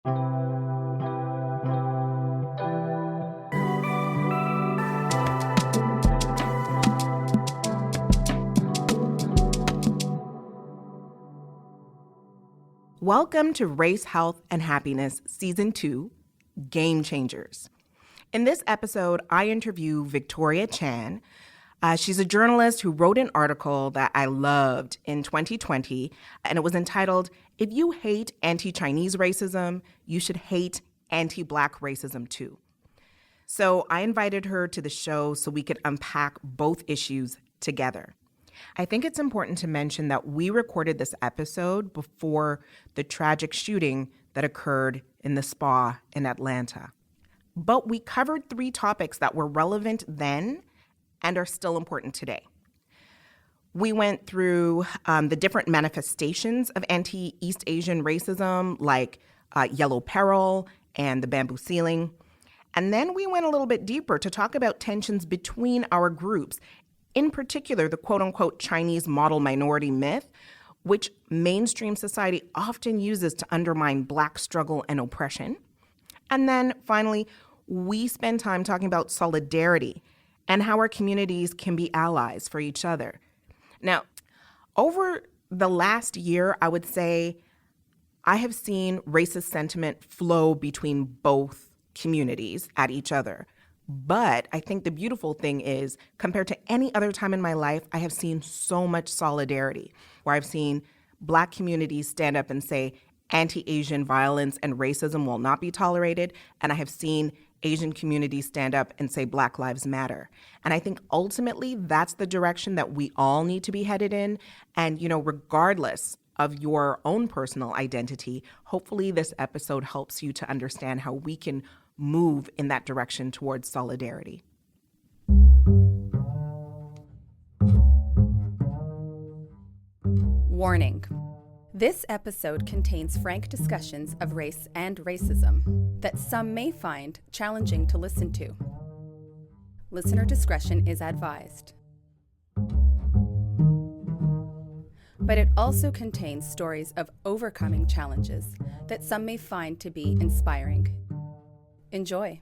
Welcome to Race, Health, and Happiness, Season 2, Game Changers. In this episode, I interview Victoria Chan. She's a journalist who wrote an article that I loved in 2020, and it was entitled, "If you hate anti-Chinese racism, you should hate anti-Black racism too." So I invited her to the show so we could unpack both issues together. I think it's important to mention that we recorded this episode before the tragic shooting that occurred in the spa in Atlanta. But we covered 3 topics that were relevant then and are still important today. We went through the different manifestations of anti-East Asian racism, like yellow peril and the bamboo ceiling. And then we went a little bit deeper to talk about tensions between our groups, in particular, the quote-unquote Chinese model minority myth, which mainstream society often uses to undermine Black struggle and oppression. And then finally, we spend time talking about solidarity and how our communities can be allies for each other. Now, over the last year, I would say I have seen racist sentiment flow between both communities at each other. But I think the beautiful thing is, compared to any other time in my life, I have seen so much solidarity, where I've seen Black communities stand up and say anti-Asian violence and racism will not be tolerated. And I have seen Asian communities stand up and say Black Lives Matter. And I think ultimately that's the direction that we all need to be headed in. And, regardless of your own personal identity, hopefully this episode helps you to understand how we can move in that direction towards solidarity. Warning. This episode contains frank discussions of race and racism that some may find challenging to listen to. Listener discretion is advised. But it also contains stories of overcoming challenges that some may find to be inspiring. Enjoy.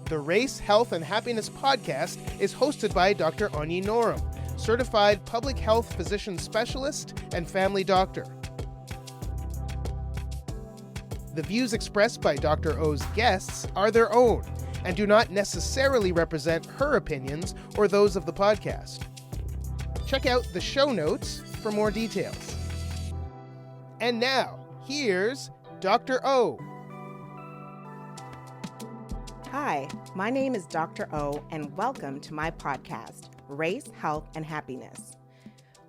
The Race, Health, and Happiness podcast is hosted by Dr. Onye, certified public health physician specialist and family doctor. The views expressed by Dr. O's guests are their own and do not necessarily represent her opinions or those of the podcast. Check out the show notes for more details. And now, here's Dr. O. Hi, my name is Dr. O, and welcome to my podcast, Race, Health, and Happiness.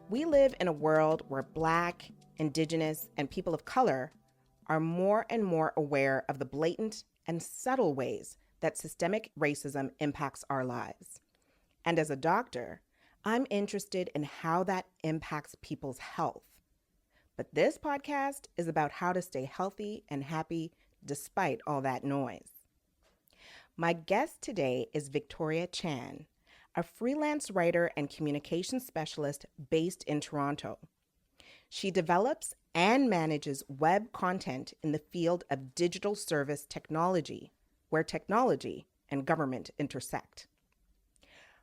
We live in a world where Black, Indigenous, and people of color are more and more aware of the blatant and subtle ways that systemic racism impacts our lives. And as a doctor, I'm interested in how that impacts people's health. But this podcast is about how to stay healthy and happy despite all that noise. My guest today is Victoria Chan, a freelance writer and communications specialist based in Toronto. She develops and manages web content in the field of digital service technology, where technology and government intersect.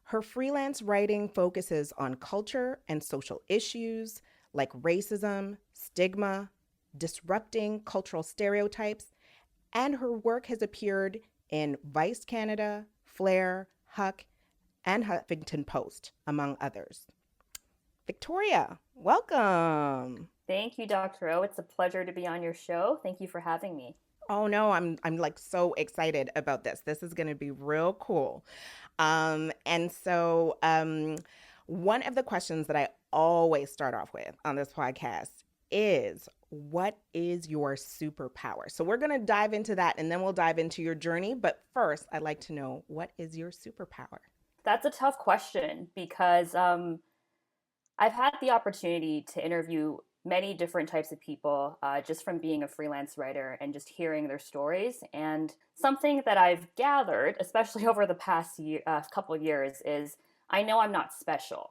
Her freelance writing focuses on culture and social issues like racism, stigma, disrupting cultural stereotypes, and her work has appeared in Vice Canada, Flair, Huck, and Huffington Post, among others. Victoria, welcome. Thank you, Dr. O. It's a pleasure to be on your show. Thank you for having me. Oh no, I'm like so excited about this. This is going to be real cool. And so one of the questions that I always start off with on this podcast is, what is your superpower? So we're going to dive into that and then we'll dive into your journey. But first, I'd like to know, what is your superpower? That's a tough question because I've had the opportunity to interview many different types of people just from being a freelance writer and just hearing their stories. And something that I've gathered, especially over the past couple of years, is I know I'm not special.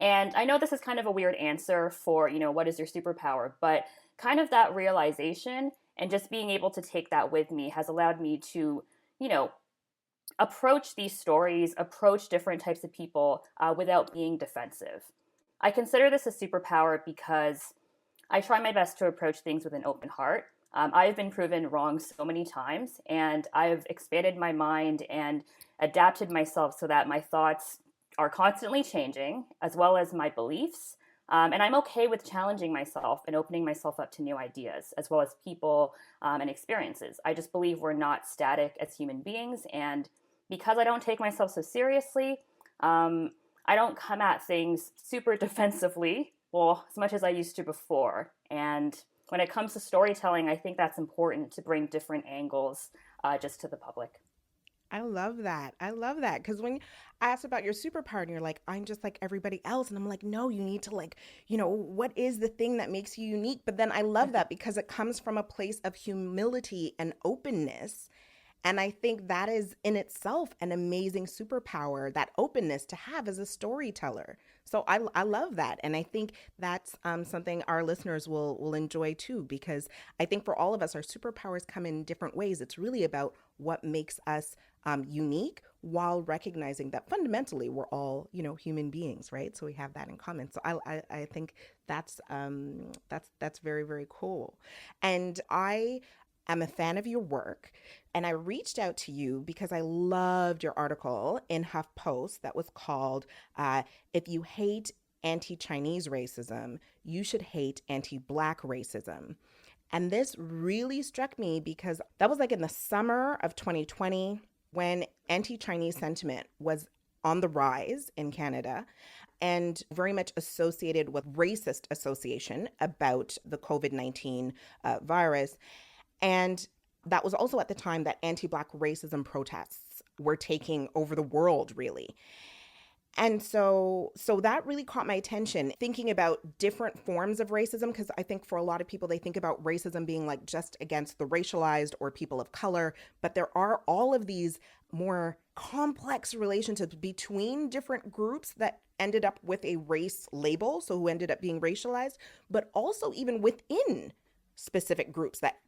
And I know this is kind of a weird answer for, what is your superpower? But kind of that realization and just being able to take that with me has allowed me to, approach these stories, approach different types of people without being defensive. I consider this a superpower because I try my best to approach things with an open heart. I've been proven wrong so many times, and I've expanded my mind and adapted myself so that my thoughts are constantly changing, as well as my beliefs. And I'm okay with challenging myself and opening myself up to new ideas, as well as people and experiences. I just believe we're not static as human beings. And because I don't take myself so seriously, I don't come at things super defensively, well, as much as I used to before. And when it comes to storytelling, I think that's important to bring different angles just to the public. I love that. I love that. Because when I asked about your superpower and you're like, I'm just like everybody else. And I'm like, no, you need to what is the thing that makes you unique? But then I love that because it comes from a place of humility and openness. And I think that is in itself an amazing superpower, that openness to have as a storyteller. So I love that. And I think that's something our listeners will enjoy too, because I think for all of us, our superpowers come in different ways. It's really about what makes us unique while recognizing that fundamentally we're all, human beings, right? So we have that in common. So I think that's very, very cool. And I'm a fan of your work, and I reached out to you because I loved your article in HuffPost that was called If You Hate Anti-Chinese Racism, You Should Hate Anti-Black Racism. And this really struck me because that was like in the summer of 2020 when anti-Chinese sentiment was on the rise in Canada and very much associated with racist association about the COVID-19 virus. And that was also at the time that anti-Black racism protests were taking over the world, really. And so that really caught my attention, thinking about different forms of racism, because I think for a lot of people, they think about racism being like just against the racialized or people of color. But there are all of these more complex relationships between different groups that ended up with a race label, so who ended up being racialized, but also even within specific groups that,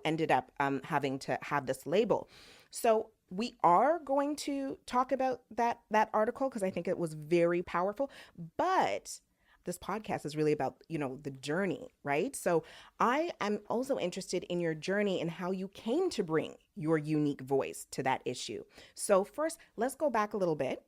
ended up having to have this label. So we are going to talk about that article because I think it was very powerful. But this podcast is really about, the journey, right? So I am also interested in your journey and how you came to bring your unique voice to that issue. So first, let's go back a little bit.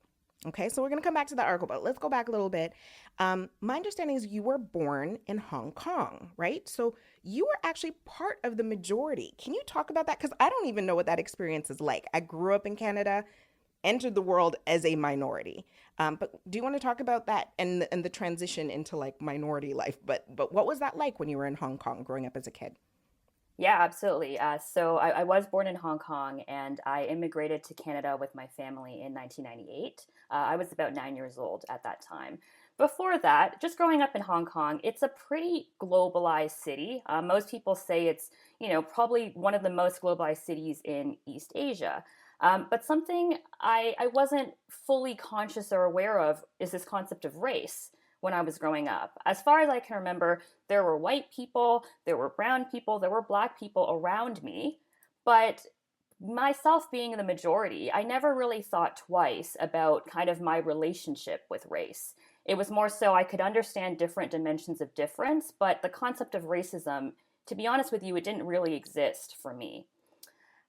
Okay, so we're going to come back to that article, but let's go back a little bit. My understanding is you were born in Hong Kong, right? So you were actually part of the majority. Can you talk about that? Because I don't even know what that experience is like. I grew up in Canada, entered the world as a minority. But do you want to talk about that and the transition into like minority life? But what was that like when you were in Hong Kong growing up as a kid? Yeah, absolutely. So I was born in Hong Kong, and I immigrated to Canada with my family in 1998. I was about 9 years old at that time. Before that, just growing up in Hong Kong, it's a pretty globalized city. Most people say it's, probably one of the most globalized cities in East Asia. But something I wasn't fully conscious or aware of is this concept of race when I was growing up. As far as I can remember, there were white people, there were brown people, there were black people around me, but myself being the majority, I never really thought twice about kind of my relationship with race. It was more so I could understand different dimensions of difference, but the concept of racism, to be honest with you, it didn't really exist for me.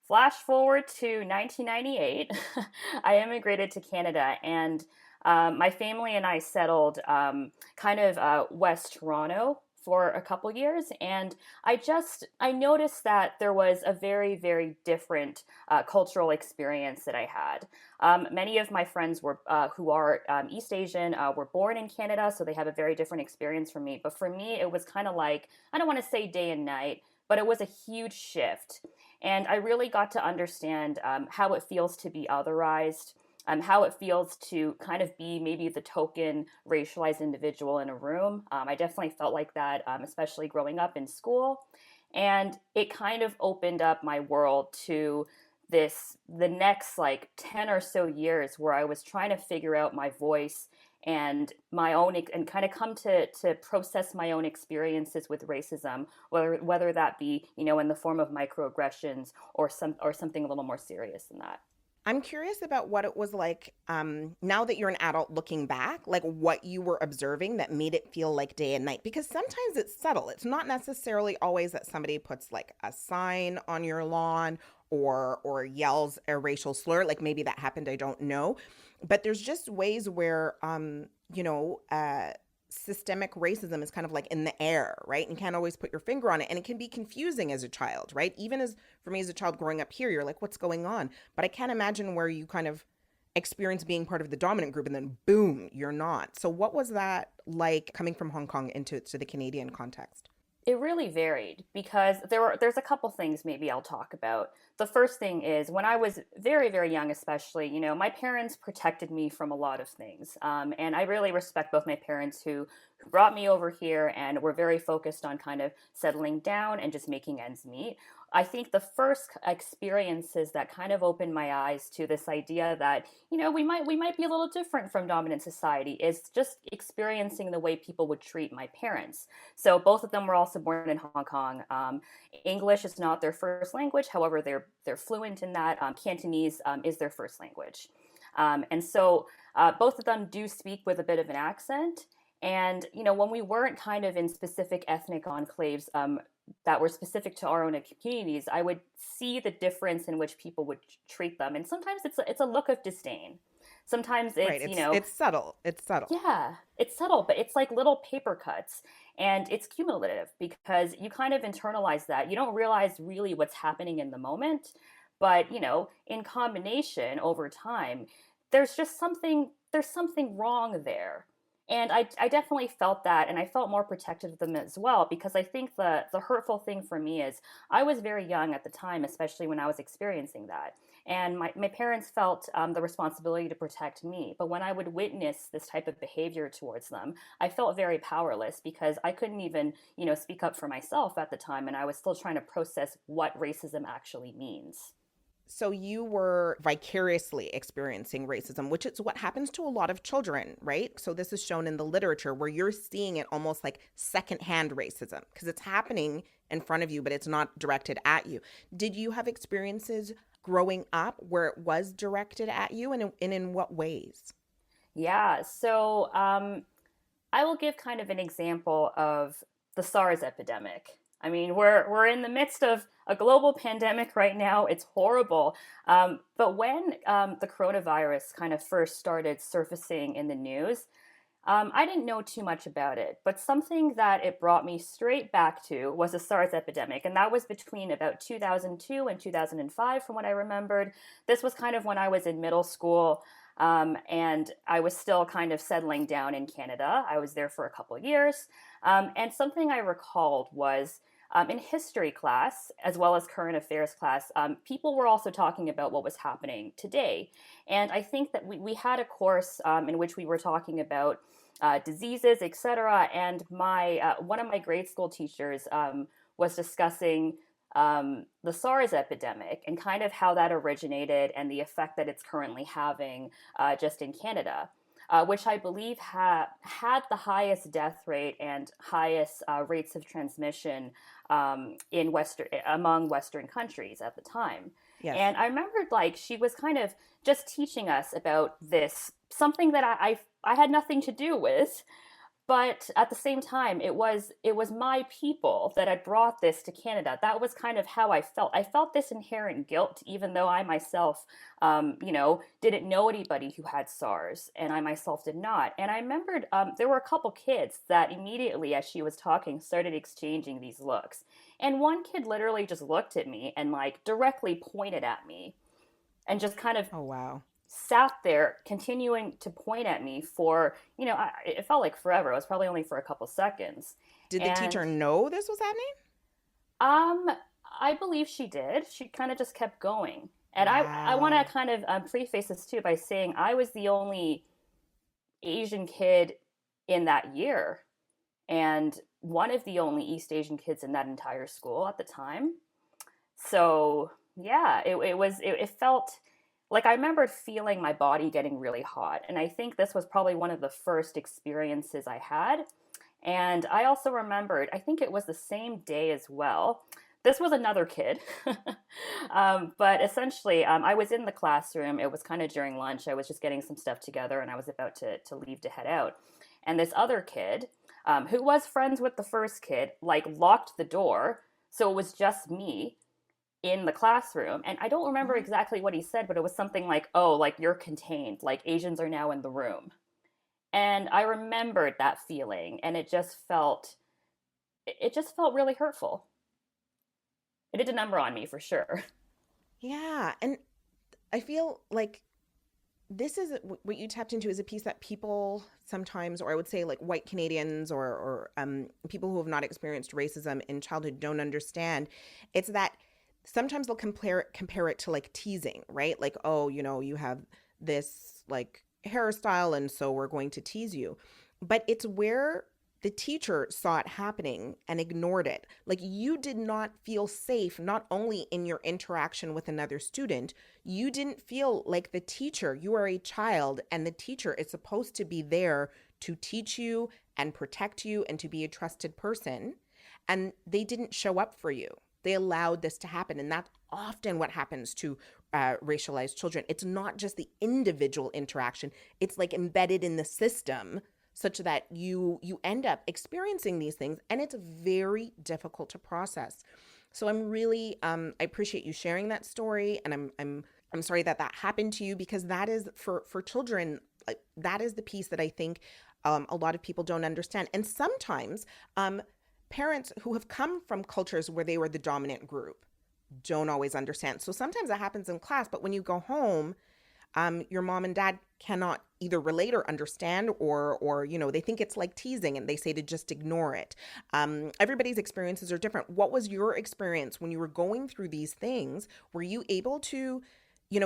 Flash forward to 1998, I immigrated to Canada, and my family and I settled West Toronto for a couple years, and I noticed that there was a very, very different cultural experience that I had. Many of my friends who are East Asian were born in Canada, so they have a very different experience from me. But for me, it was kind of like, I don't want to say day and night, but it was a huge shift. And I really got to understand how it feels to be otherized, how it feels to kind of be maybe the token racialized individual in a room. I definitely felt like that, especially growing up in school. And it kind of opened up my world to the next like 10 or so years where I was trying to figure out my voice and my own, and kind of come to process my own experiences with racism, whether that be, in the form of microaggressions or something a little more serious than that. I'm curious about what it was like now that you're an adult looking back, like what you were observing that made it feel like day and night. Because sometimes it's subtle. It's not necessarily always that somebody puts like a sign on your lawn or yells a racial slur. Like maybe that happened, I don't know. But there's just ways where, systemic racism is kind of like in the air, right? And you can't always put your finger on it. And it can be confusing as a child, right? Even as for me as a child growing up here, you're like, what's going on? But I can't imagine where you kind of experience being part of the dominant group and then boom, you're not. So what was that like coming from Hong Kong into the Canadian context? It really varied because there's a couple things maybe I'll talk about. The first thing is when I was very, very young, especially, my parents protected me from a lot of things. And I really respect both my parents who brought me over here and were very focused on kind of settling down and just making ends meet. I think the first experiences that kind of opened my eyes to this idea that, we might be a little different from dominant society is just experiencing the way people would treat my parents. So both of them were also born in Hong Kong. English is not their first language. However, they're fluent in that. Cantonese is their first language. And so both of them do speak with a bit of an accent. And, when we weren't kind of in specific ethnic enclaves that were specific to our own communities, I would see the difference in which people would treat them. And sometimes it's a look of disdain. Sometimes it's, right. It's subtle. It's subtle. Yeah, it's subtle, but it's like little paper cuts. And it's cumulative because you kind of internalize that. You don't realize really what's happening in the moment. But, in combination over time, there's something wrong there. And I definitely felt that, and I felt more protective of them as well, because I think the hurtful thing for me is I was very young at the time, especially when I was experiencing that. And my parents felt the responsibility to protect me. But when I would witness this type of behavior towards them, I felt very powerless because I couldn't even, speak up for myself at the time. And I was still trying to process what racism actually means. So you were vicariously experiencing racism, which is what happens to a lot of children, right? So this is shown in the literature where you're seeing it almost like secondhand racism because it's happening in front of you, but it's not directed at you. Did you have experiences growing up where it was directed at you, and in what ways? Yeah, so I will give kind of an example of the SARS epidemic. I mean, we're in the midst of a global pandemic right now. It's horrible. But when the coronavirus kind of first started surfacing in the news, I didn't know too much about it. But something that it brought me straight back to was the SARS epidemic. And that was between about 2002 and 2005, from what I remembered. This was kind of when I was in middle school. And I was still kind of settling down in Canada. I was there for a couple of years. And something I recalled was in history class, as well as current affairs class, people were also talking about what was happening today. And I think that we had a course in which we were talking about diseases, etc. And one of my grade school teachers was discussing the SARS epidemic and kind of how that originated and the effect that it's currently having just in Canada, which I believe had the highest death rate and highest rates of transmission among Western countries at the time. Yes. And I remembered she was kind of just teaching us about this, something that I had nothing to do with. But at the same time, it was my people that had brought this to Canada. That was kind of how I felt. I felt this inherent guilt, even though I myself, didn't know anybody who had SARS, and I myself did not. And I remembered there were a couple kids that immediately, as she was talking, started exchanging these looks. And one kid literally just looked at me and directly pointed at me, and just kind of, oh wow, sat there continuing to point at me for, it felt like forever. It was probably only for a couple seconds. Did the teacher know this was happening? I believe she did. She kind of just kept going. And I want Wow. to kind of preface this too by saying I was the only Asian kid in that year, and one of the only East Asian kids in that entire school at the time. So yeah, it felt like I remembered feeling my body getting really hot. And I think this was probably one of the first experiences I had. And I also remembered, I think it was the same day as well. This was another kid. But essentially, I was in the classroom. It was kind of during lunch. I was just getting some stuff together and I was about to leave to head out. And this other kid, who was friends with the first kid, like locked the door. So it was just me in the classroom. And I don't remember Mhm. exactly what he said, but it was something like, oh, like you're contained, like Asians are now in the room. And I remembered that feeling and it just felt really hurtful. It did a number on me for sure. Yeah. And I feel like this is what you tapped into is a piece that people sometimes, or I would say like white Canadians or people who have not experienced racism in childhood don't understand. It's that sometimes they'll compare it to like teasing, right? Like, oh, you have this like hairstyle, and so we're going to tease you. But it's where the teacher saw it happening and ignored it. Like you did not feel safe, not only in your interaction with another student, you didn't feel like the teacher. You are a child, and the teacher is supposed to be there to teach you and protect you and to be a trusted person. And they didn't show up for you. They allowed this to happen. And that's often what happens to racialized children. It's not just the individual interaction, it's like embedded in the system such that you end up experiencing these things, and it's very difficult to process. So I'm really I appreciate you sharing that story, and I'm sorry that that happened to you, because that is for children, that is the piece that I think a lot of people don't understand. And sometimes parents who have come from cultures where they were the dominant group don't always understand. So sometimes that happens in class, but when you go home, your mom and dad cannot either relate or understand, or they think it's like teasing and they say to just ignore it. Everybody's experiences are different. What was your experience when you were going through these things? Were you able to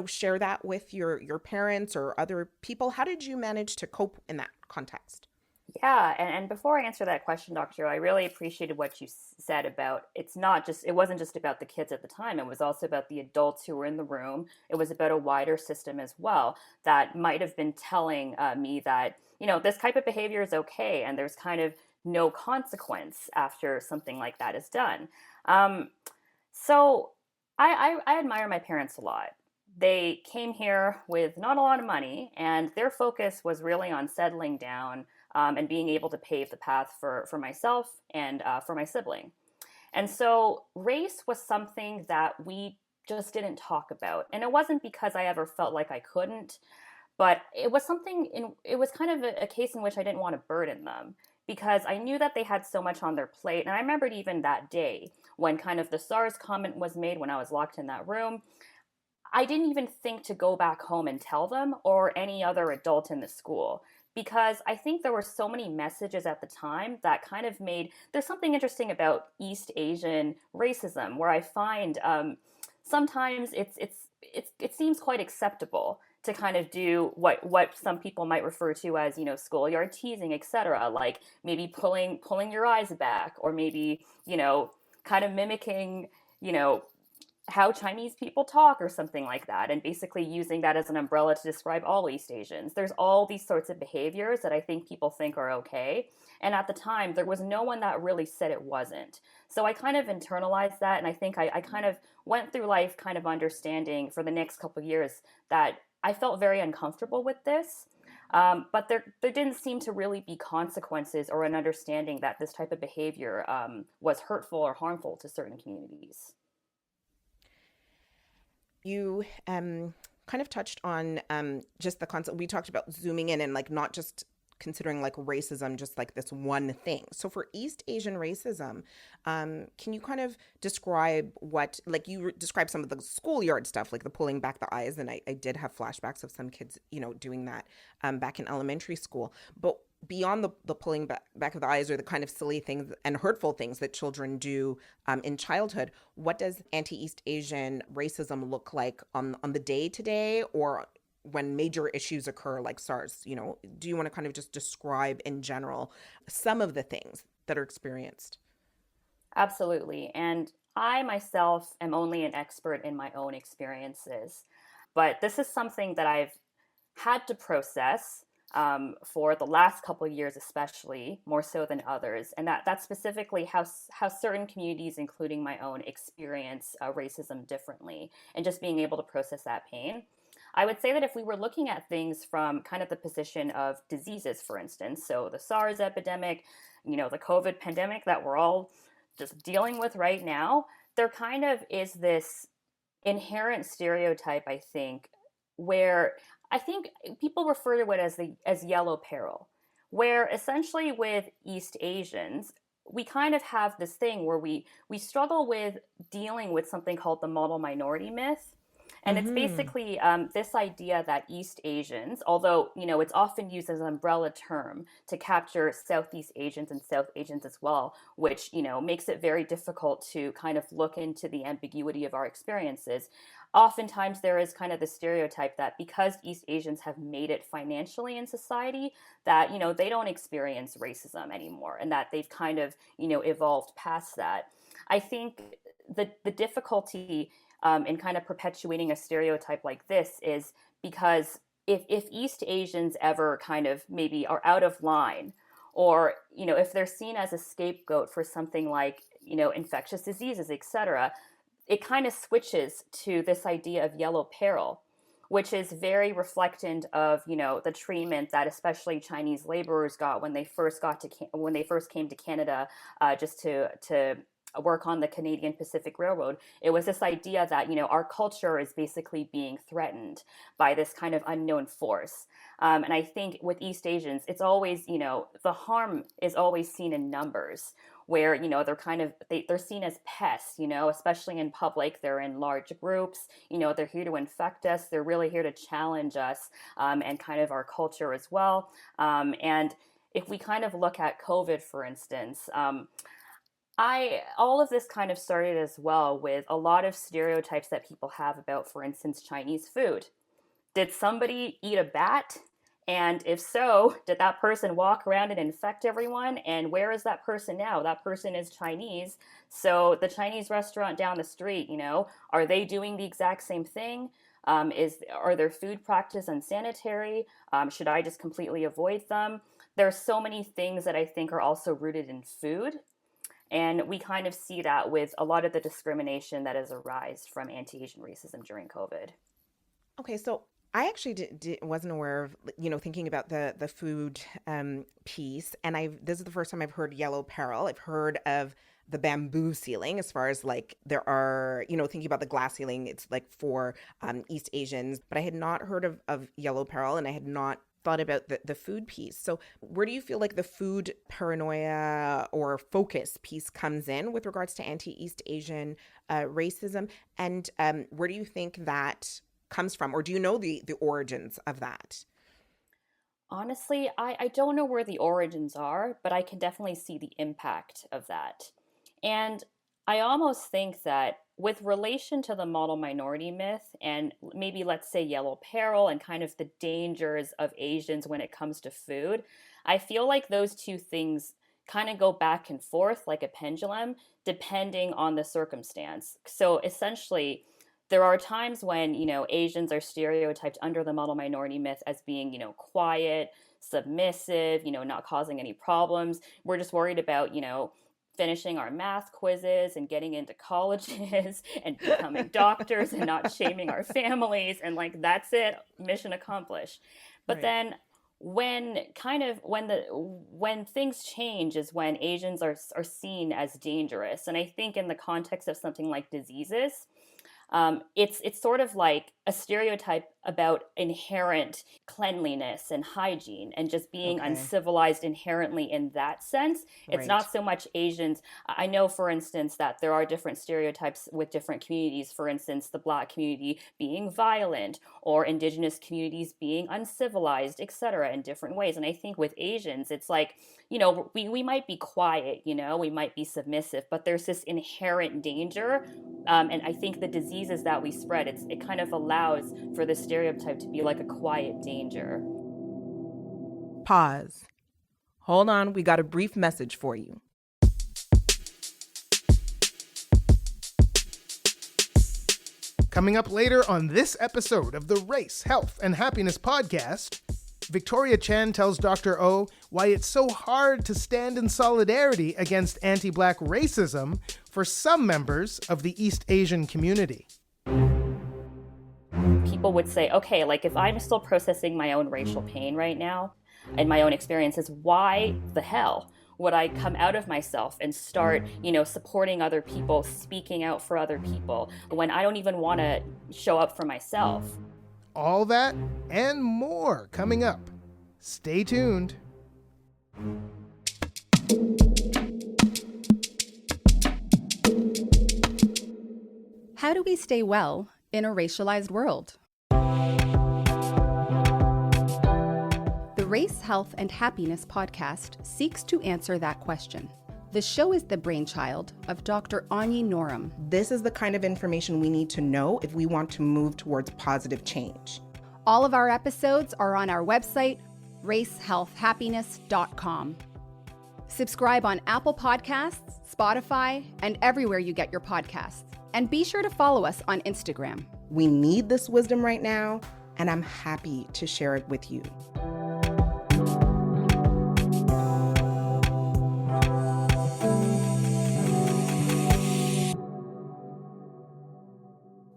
share that with your parents or other people? How did you manage to cope in that context? Yeah, and before I answer that question, Doctor, I really appreciated what you said about it wasn't just about the kids at the time, it was also about the adults who were in the room. It was about a wider system as well that might have been telling me that, this type of behavior is okay and there's kind of no consequence after something like that is done. Um, so I admire my parents a lot. They came here with not a lot of money, and their focus was really on settling down and being able to pave the path for myself and for my sibling. And so race was something that we just didn't talk about. And it wasn't because I ever felt like I couldn't, but it was kind of a case in which I didn't want to burden them because I knew that they had so much on their plate. And I remembered even that day when kind of the SARS comment was made when I was locked in that room. I didn't even think to go back home and tell them or any other adult in the school because I think there were so many messages at the time that kind of made there's something interesting about East Asian racism where I find sometimes it seems quite acceptable to kind of do what some people might refer to as schoolyard teasing, etc. Like maybe pulling your eyes back, or maybe kind of mimicking you know how Chinese people talk or something like that, and basically using that as an umbrella to describe all East Asians. There's all these sorts of behaviors that I think people think are okay. And at the time, there was no one that really said it wasn't. So I kind of internalized that, and I think I kind of went through life kind of understanding for the next couple of years that I felt very uncomfortable with this. But there didn't seem to really be consequences or an understanding that this type of behavior was hurtful or harmful to certain communities. You kind of touched on just the concept. We talked about zooming in and like not just considering like racism just like this one thing. So for East Asian racism, can you kind of describe what, like you describe some of the schoolyard stuff, like the pulling back the eyes, and I did have flashbacks of some kids, doing that back in elementary school. But beyond the pulling back of the eyes or the kind of silly things and hurtful things that children do in childhood, what does anti-East Asian racism look like on the day to day, or when major issues occur like SARS? Do you want to kind of just describe in general some of the things that are experienced? Absolutely. And I myself am only an expert in my own experiences, but this is something that I've had to process for the last couple of years, especially more so than others, and that's specifically how certain communities, including my own, experience racism differently, and just being able to process that pain. I would say that if we were looking at things from kind of the position of diseases, for instance, so the SARS epidemic, the COVID pandemic that we're all just dealing with right now, there kind of is this inherent stereotype, I think, where I think people refer to it as yellow peril, where essentially with East Asians, we kind of have this thing where we struggle with dealing with something called the model minority myth. And it's basically this idea that East Asians, although, it's often used as an umbrella term to capture Southeast Asians and South Asians as well, which, makes it very difficult to kind of look into the ambiguity of our experiences. Oftentimes there is kind of the stereotype that because East Asians have made it financially in society, that, they don't experience racism anymore, and that they've kind of, evolved past that. I think the difficulty in kind of perpetuating a stereotype like this is because if East Asians ever kind of maybe are out of line, or if they're seen as a scapegoat for something like infectious diseases, etc., it kind of switches to this idea of yellow peril, which is very reflectant of the treatment that especially Chinese laborers got when they first came to Canada, just to work on the Canadian Pacific Railroad. It was this idea that, our culture is basically being threatened by this kind of unknown force. And I think with East Asians, it's always, the harm is always seen in numbers, where, they're kind of, they're seen as pests, especially in public. They're in large groups, they're here to infect us. They're really here to challenge us, and kind of our culture as well. And if we kind of look at COVID, for instance, all of this kind of started as well with a lot of stereotypes that people have about, for instance, Chinese food. Did somebody eat a bat? And if so, did that person walk around and infect everyone? And where is that person now? That person is Chinese. So the Chinese restaurant down the street, are they doing the exact same thing? Are their food practices unsanitary? Should I just completely avoid them? There are so many things that I think are also rooted in food. And we kind of see that with a lot of the discrimination that has arisen from anti-Asian racism during COVID. Okay, so I actually wasn't aware of, thinking about the food piece. And this is the first time I've heard yellow peril. I've heard of the bamboo ceiling, as far as like there are, thinking about the glass ceiling, it's like for East Asians. But I had not heard of yellow peril, and I had not thought about the food piece. So where do you feel like the food paranoia or focus piece comes in with regards to anti-East Asian racism? And where do you think that comes from? Or do you know the origins of that? Honestly, I don't know where the origins are, but I can definitely see the impact of that. And I almost think that with relation to the model minority myth, and maybe let's say yellow peril and kind of the dangers of Asians when it comes to food, I feel like those two things kind of go back and forth like a pendulum, depending on the circumstance. So essentially, there are times when, Asians are stereotyped under the model minority myth as being, quiet, submissive, not causing any problems. We're just worried about, finishing our math quizzes and getting into colleges and becoming doctors and not shaming our families. And like, that's it, mission accomplished. But right. Then when things change is when Asians are seen as dangerous. And I think in the context of something like diseases, it's sort of like a stereotype about inherent cleanliness and hygiene and just being Okay. uncivilized inherently in that sense. It's Right. not so much Asians. I know, for instance, that there are different stereotypes with different communities. For instance, the Black community being violent or Indigenous communities being uncivilized, etc., in different ways. And I think with Asians, it's like, we might be quiet, we might be submissive, but there's this inherent danger. And I think the diseases that we spread, it kind of allows for the stereotype to be like a quiet danger. Pause. Hold on, we got a brief message for you. Coming up later on this episode of the Race, Health, and Happiness podcast, Victoria Chan tells Dr. O why it's so hard to stand in solidarity against anti-Black racism for some members of the East Asian community. People would say, okay, like if I'm still processing my own racial pain right now and my own experiences, why the hell would I come out of myself and start, supporting other people, speaking out for other people when I don't even want to show up for myself? All that and more coming up. Stay tuned. How do we stay well in a racialized world? The Race, Health, and Happiness podcast seeks to answer that question. The show is the brainchild of Dr. Onye Norum. This is the kind of information we need to know if we want to move towards positive change. All of our episodes are on our website, racehealthhappiness.com. Subscribe on Apple Podcasts, Spotify, and everywhere you get your podcasts. And be sure to follow us on Instagram. We need this wisdom right now, and I'm happy to share it with you.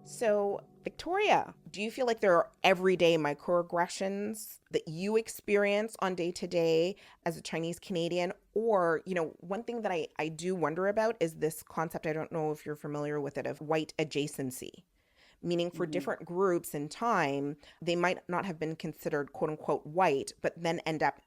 So, Victoria, do you feel like there are everyday microaggressions that you experience on day to day as a Chinese Canadian? Or, one thing that I do wonder about is this concept, I don't know if you're familiar with it, of white adjacency. Meaning for different groups in time, they might not have been considered quote unquote white, but then end up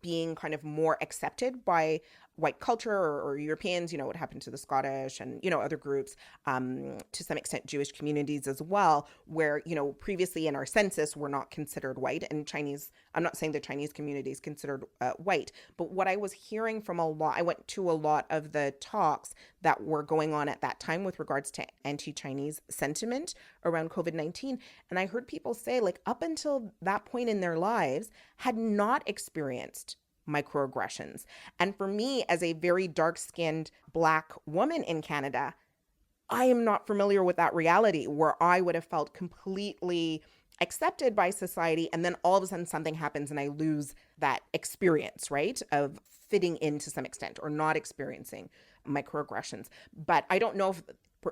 being kind of more accepted by white culture or Europeans, what happened to the Scottish and, other groups, to some extent Jewish communities as well, where, previously in our census were not considered white. And Chinese, I'm not saying the Chinese community is considered white, but what I was hearing from I went to a lot of the talks that were going on at that time with regards to anti-Chinese sentiment around COVID-19. And I heard people say, like, up until that point in their lives, had not experienced microaggressions. And for me, as a very dark-skinned Black woman in Canada, I am not familiar with that reality where I would have felt completely accepted by society, and then all of a sudden something happens and I lose that experience, right, of fitting in to some extent or not experiencing microaggressions. But I don't know if,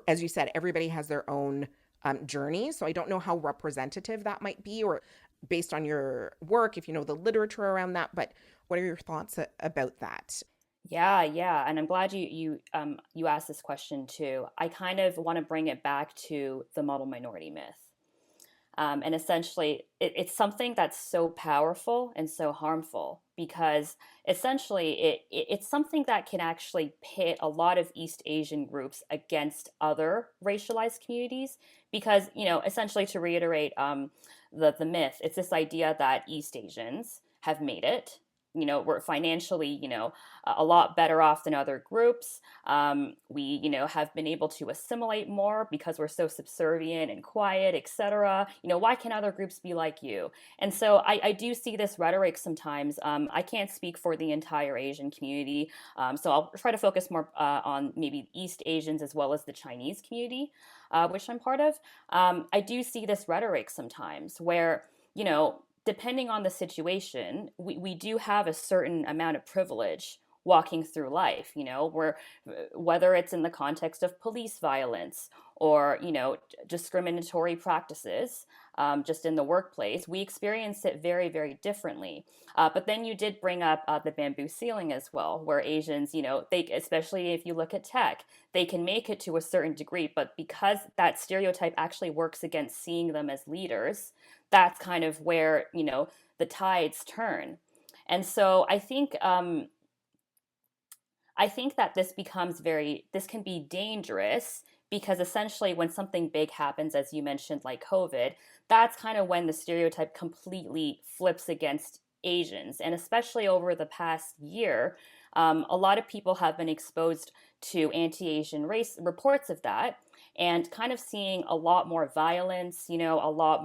as you said, everybody has their own journey. So I don't know how representative that might be, or based on your work, if you know the literature around that. But what are your thoughts about that? Yeah, and I'm glad you asked this question too. I kind of want to bring it back to the model minority myth. And essentially, it's something that's so powerful and so harmful because essentially it's something that can actually pit a lot of East Asian groups against other racialized communities. Because, essentially to reiterate the myth, it's this idea that East Asians have made it. We're financially, a lot better off than other groups. We, have been able to assimilate more because we're so subservient and quiet, etc. Why can other groups be like you? And so I do see this rhetoric sometimes. I can't speak for the entire Asian community. So I'll try to focus more on maybe East Asians as well as the Chinese community, which I'm part of. I do see this rhetoric sometimes where, depending on the situation, we do have a certain amount of privilege walking through life, where whether it's in the context of police violence or, discriminatory practices, just in the workplace, we experience it very, very differently. But then you did bring up the bamboo ceiling as well, where Asians, they, especially if you look at tech, they can make it to a certain degree, but because that stereotype actually works against seeing them as leaders, that's kind of where, the tides turn. And so I think that this can be dangerous because essentially when something big happens, as you mentioned, like COVID, that's kind of when the stereotype completely flips against Asians. And especially over the past year, a lot of people have been exposed to anti-Asian race reports of that, and kind of seeing a lot more violence, a lot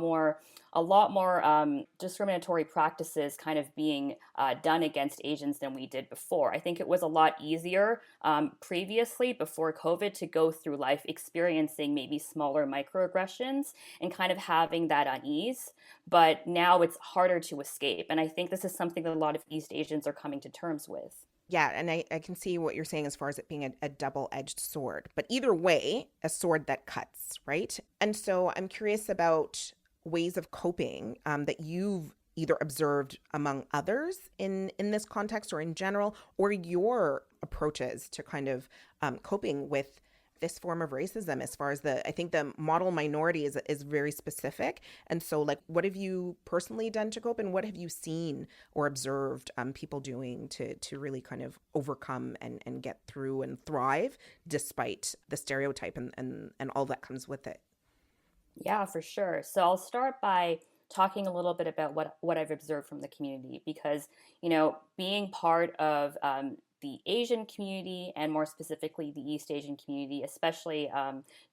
more discriminatory practices kind of being done against Asians than we did before. I think it was a lot easier previously, before COVID, to go through life experiencing maybe smaller microaggressions and kind of having that unease. But now it's harder to escape. And I think this is something that a lot of East Asians are coming to terms with. Yeah, and I can see what you're saying as far as it being a double-edged sword. But either way, a sword that cuts, right? And so I'm curious about ways of coping that you've either observed among others in this context or in general, or your approaches to kind of coping with this form of racism. As far as I think the model minority is very specific. And so like, what have you personally done to cope, and what have you seen or observed people doing to really kind of overcome and get through and thrive despite the stereotype and all that comes with it? Yeah, for sure. So I'll start by talking a little bit about what I've observed from the community, because, being part of the Asian community, and more specifically the East Asian community, especially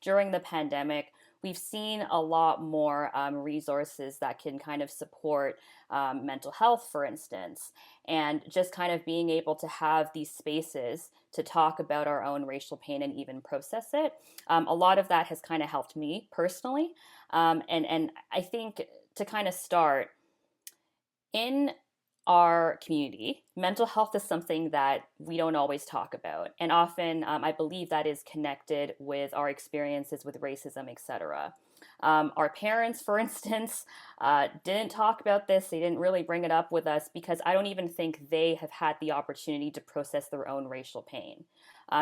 during the pandemic, we've seen a lot more resources that can kind of support mental health, for instance, and just kind of being able to have these spaces to talk about our own racial pain and even process it. A lot of that has kind of helped me personally. And I think, to kind of start, in our community, mental health is something that we don't always talk about. And often, I believe that is connected with our experiences with racism, etc. Our parents, for instance, didn't talk about this. They didn't really bring it up with us because I don't even think they have had the opportunity to process their own racial pain.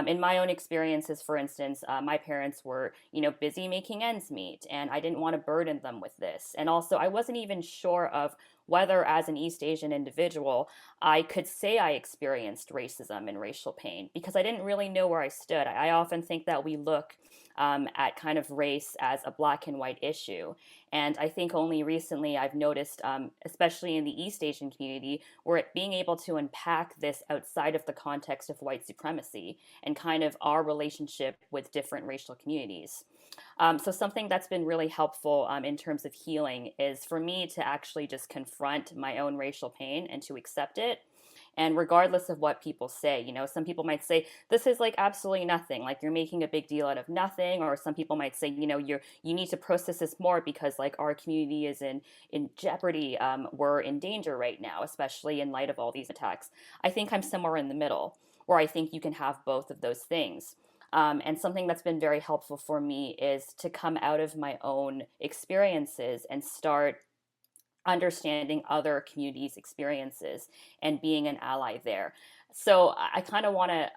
In my own experiences, for instance, my parents were, busy making ends meet, and I didn't want to burden them with this. And also, I wasn't even sure of whether, as an East Asian individual, I could say I experienced racism and racial pain, because I didn't really know where I stood. I often think that we look at kind of race as a black and white issue. And I think only recently I've noticed, especially in the East Asian community, where being able to unpack this outside of the context of white supremacy and kind of our relationship with different racial communities. So something that's been really helpful in terms of healing is for me to actually just confront my own racial pain and to accept it. And regardless of what people say, some people might say, this is like absolutely nothing, like you're making a big deal out of nothing. Or some people might say, you need to process this more because like our community is in jeopardy. We're in danger right now, especially in light of all these attacks. I think I'm somewhere in the middle, where I think you can have both of those things. And something that's been very helpful for me is to come out of my own experiences and start understanding other communities' experiences and being an ally there. So I kind of want to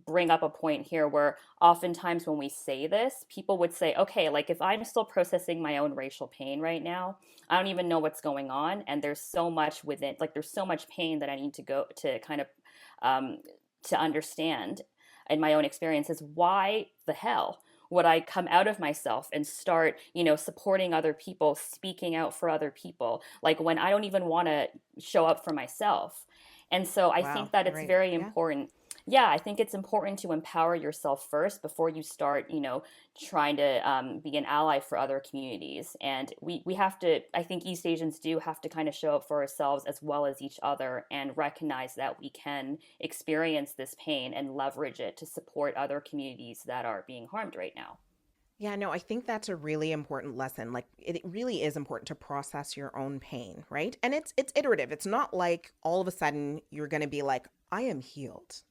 bring up a point here where oftentimes when we say this, people would say, okay, like if I'm still processing my own racial pain right now, I don't even know what's going on. And there's so much within, like there's so much pain that I need to go to kind of to understand in my own experiences. Why the hell would I come out of myself and start, supporting other people, speaking out for other people, like when I don't even want to show up for myself? And so I think that it's very important. Yeah, I think it's important to empower yourself first before you start, trying to be an ally for other communities. And we have to, I think East Asians do have to kind of show up for ourselves as well as each other, and recognize that we can experience this pain and leverage it to support other communities that are being harmed right now. Yeah, no, I think that's a really important lesson. Like it really is important to process your own pain, right? And it's iterative. It's not like all of a sudden you're going to be like, I am healed.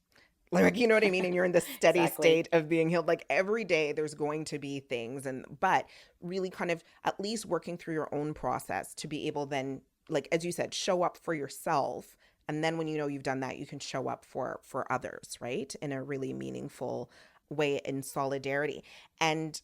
Like, you know what I mean? And you're in this steady Exactly. state of being healed. Like every day there's going to be things but really kind of at least working through your own process to be able then, like, as you said, show up for yourself. And then when you know you've done that, you can show up for others, right? In a really meaningful way in solidarity. And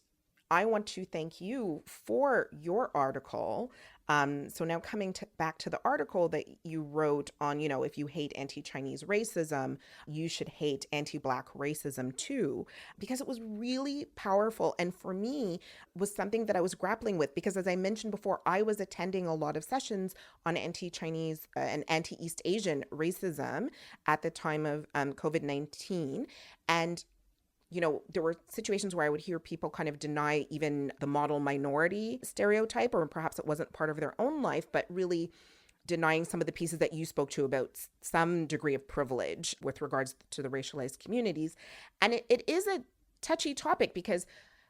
I want to thank you for your article. So now coming back to the article that you wrote on, if you hate anti-Chinese racism, you should hate anti-Black racism too, because it was really powerful. And for me, was something that I was grappling with because, as I mentioned before, I was attending a lot of sessions on anti-Chinese and anti-East Asian racism at the time of COVID-19. And there were situations where I would hear people kind of deny even the model minority stereotype, or perhaps it wasn't part of their own life, but really denying some of the pieces that you spoke to about some degree of privilege with regards to the racialized communities. And it is a touchy topic because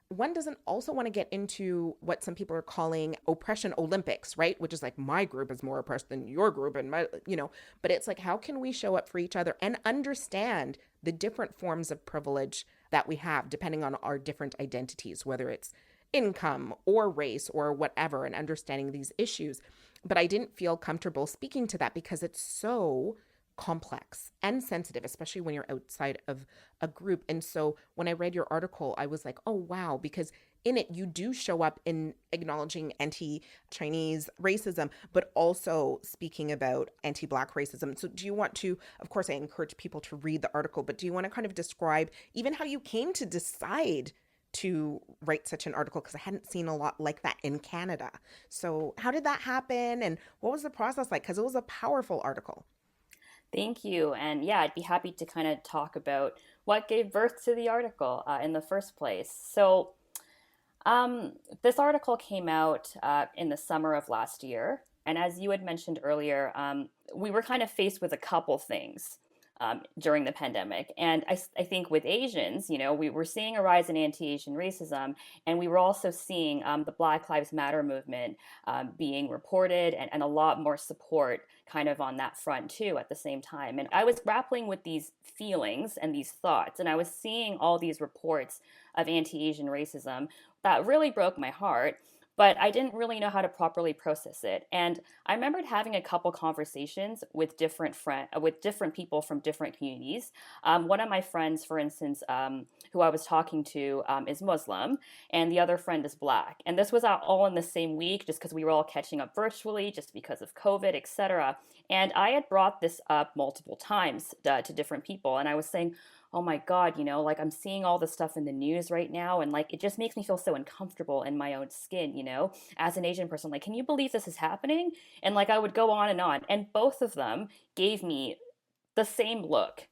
one doesn't also want to get into what some people are calling oppression Olympics, right? Which is like, my group is more oppressed than your group. And but it's like, how can we show up for each other and understand the different forms of privilege that we have depending on our different identities, whether it's income or race or whatever, and understanding these issues. But I didn't feel comfortable speaking to that because it's so complex and sensitive, especially when you're outside of a group. And so when I read your article, I was like, oh, wow, because in it, you do show up in acknowledging anti-Chinese racism, but also speaking about anti-Black racism. So do you want to, of course, I encourage people to read the article, but do you want to kind of describe even how you came to decide to write such an article? Because I hadn't seen a lot like that in Canada. So how did that happen? And what was the process like? Because it was a powerful article. Thank you. And yeah, I'd be happy to kind of talk about what gave birth to the article in the first place. So, this article came out in the summer of last year. And as you had mentioned earlier, we were kind of faced with a couple things during the pandemic. And I think with Asians, we were seeing a rise in anti-Asian racism, and we were also seeing the Black Lives Matter movement being reported and a lot more support kind of on that front too at the same time. And I was grappling with these feelings and these thoughts, and I was seeing all these reports of anti-Asian racism that really broke my heart. But I didn't really know how to properly process it. And I remembered having a couple conversations with different people from different communities. One of my friends, for instance, who I was talking to is Muslim, and the other friend is Black. And this was all in the same week, just because we were all catching up virtually, just because of COVID, etc. And I had brought this up multiple times to different people, and I was saying, oh my God, like I'm seeing all this stuff in the news right now, and like it just makes me feel so uncomfortable in my own skin, as an Asian person. Like, can you believe this is happening? And like I would go on, and both of them gave me the same look.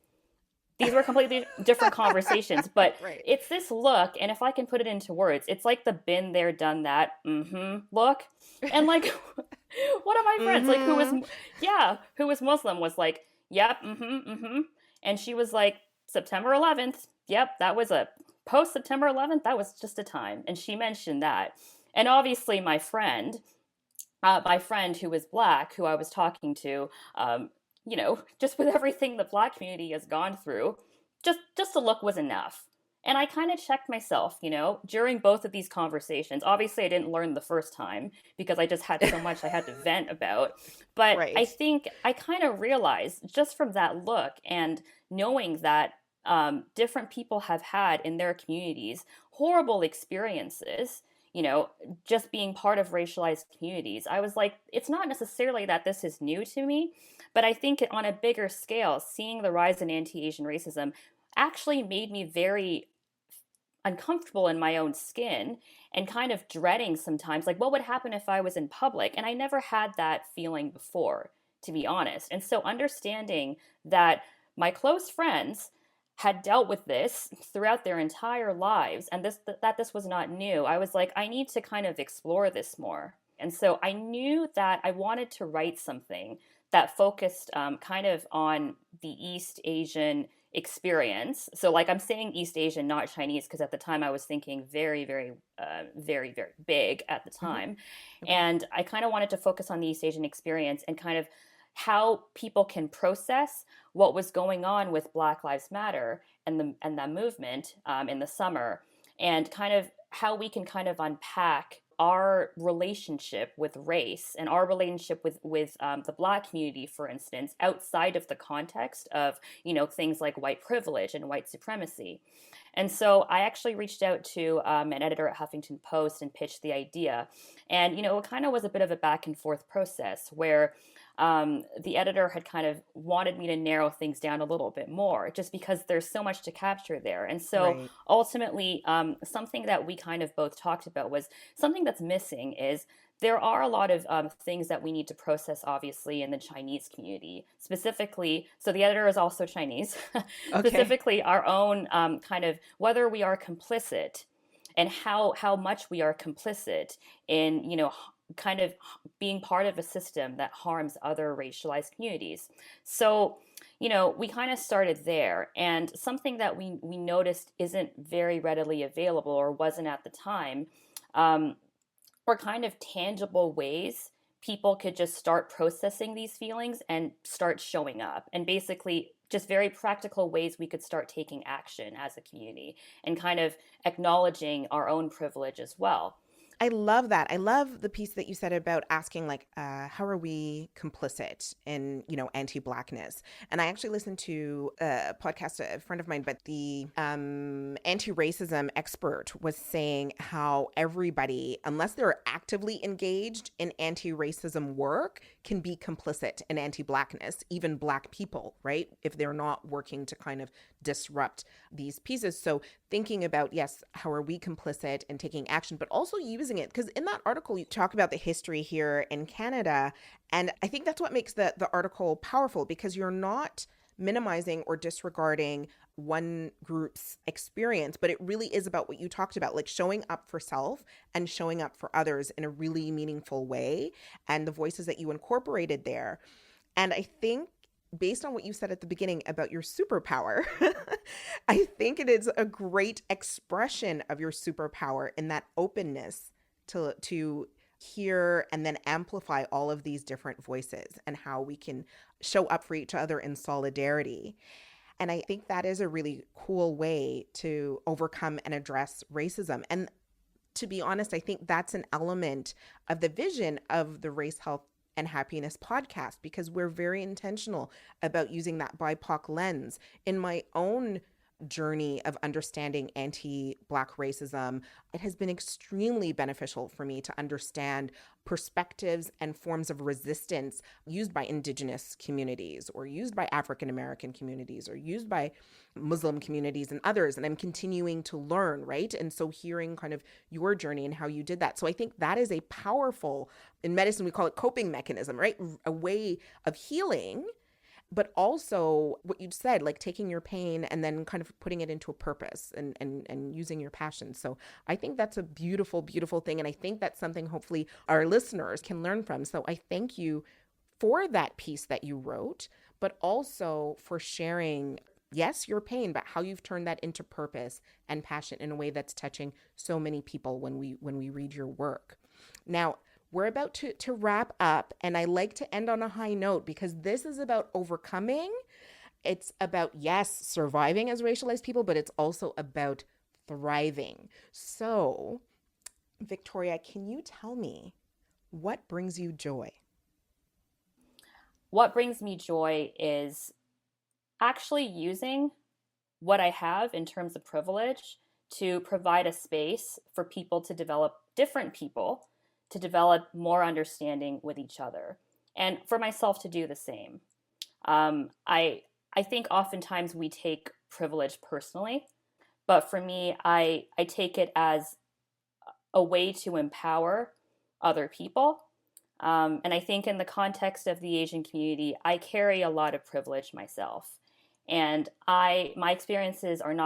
These were completely different conversations, but Right. it's this look, and if I can put it into words, it's like the been there, done that, look. And like one of my friends, like who was Muslim, was like, yep, and she was like, September 11th. Yep, that was a post September 11th. That was just a time. And she mentioned that. And obviously my friend who was Black, who I was talking to, just with everything the Black community has gone through, just a look was enough. And I kind of checked myself, during both of these conversations. Obviously, I didn't learn the first time because I just had so much I had to vent about. But Right. I think I kind of realized just from that look and knowing that different people have had in their communities horrible experiences, just being part of racialized communities. I was like, it's not necessarily that this is new to me, but I think on a bigger scale, seeing the rise in anti-Asian racism actually made me very uncomfortable in my own skin and kind of dreading sometimes, like, what would happen if I was in public? And I never had that feeling before, to be honest. And so understanding that my close friends had dealt with this throughout their entire lives, and that this was not new, I was like, I need to kind of explore this more. And so I knew that I wanted to write something that focused kind of on the East Asian experience. So like I'm saying East Asian, not Chinese, because at the time I was thinking very, very, very, very big at the time. Okay. And I kind of wanted to focus on the East Asian experience and kind of how people can process what was going on with Black Lives Matter and that movement in the summer, and kind of how we can kind of unpack our relationship with race and our relationship with the Black community, for instance, outside of the context of, things like white privilege and white supremacy. And so I actually reached out to an editor at Huffington Post and pitched the idea. And, it kind of was a bit of a back and forth process where the editor had kind of wanted me to narrow things down a little bit more, just because there's so much to capture there. And so Right. ultimately, something that we kind of both talked about was something that's missing is there are a lot of things that we need to process, obviously, in the Chinese community. Specifically, so the editor is also Chinese, Okay. specifically our own kind of whether we are complicit and how much we are complicit in, kind of being part of a system that harms other racialized communities. So, we kind of started there. And something that we noticed isn't very readily available or wasn't at the time were kind of tangible ways people could just start processing these feelings and start showing up. And basically, just very practical ways we could start taking action as a community and kind of acknowledging our own privilege as well. I love that. I love the piece that you said about asking, like, how are we complicit in, anti-Blackness? And I actually listened to a podcast, a friend of mine, but the anti-racism expert was saying how everybody, unless they're actively engaged in anti-racism work, can be complicit in anti-Blackness, even Black people, right? If they're not working to kind of disrupt these pieces. So thinking about, yes, how are we complicit and taking action, but also using it, because in that article you talk about the history here in Canada, and I think that's what makes the article powerful, because you're not minimizing or disregarding one group's experience, but it really is about what you talked about, like showing up for self and showing up for others in a really meaningful way, and the voices that you incorporated there. And I think, based on what you said at the beginning about your superpower, I think it is a great expression of your superpower in that openness to hear and then amplify all of these different voices and how we can show up for each other in solidarity. And I think that is a really cool way to overcome and address racism. And to be honest, I think that's an element of the vision of the Race Health and Happiness podcast, because we're very intentional about using that BIPOC lens. In my own journey of understanding anti-Black racism, it has been extremely beneficial for me to understand perspectives and forms of resistance used by Indigenous communities, or used by African American communities, or used by Muslim communities and others. And I'm continuing to learn, right? And so hearing kind of your journey and how you did that. So I think that is a powerful, in medicine we call it coping mechanism, right? A way of healing, but also what you said, like taking your pain and then kind of putting it into a purpose and using your passion. So I think that's a beautiful, beautiful thing. And I think that's something hopefully our listeners can learn from. So I thank you for that piece that you wrote, but also for sharing, yes, your pain, but how you've turned that into purpose and passion in a way that's touching so many people when we read your work. Now, we're about to wrap up, and I like to end on a high note, because this is about overcoming. It's about, yes, surviving as racialized people, but it's also about thriving. So, Victoria, can you tell me what brings you joy? What brings me joy is actually using what I have in terms of privilege to provide a space for people to develop, different people to develop more understanding with each other, and for myself to do the same. I think oftentimes we take privilege personally, but for me, I take it as a way to empower other people. And I think in the context of the Asian community, I carry a lot of privilege myself. And my experiences are not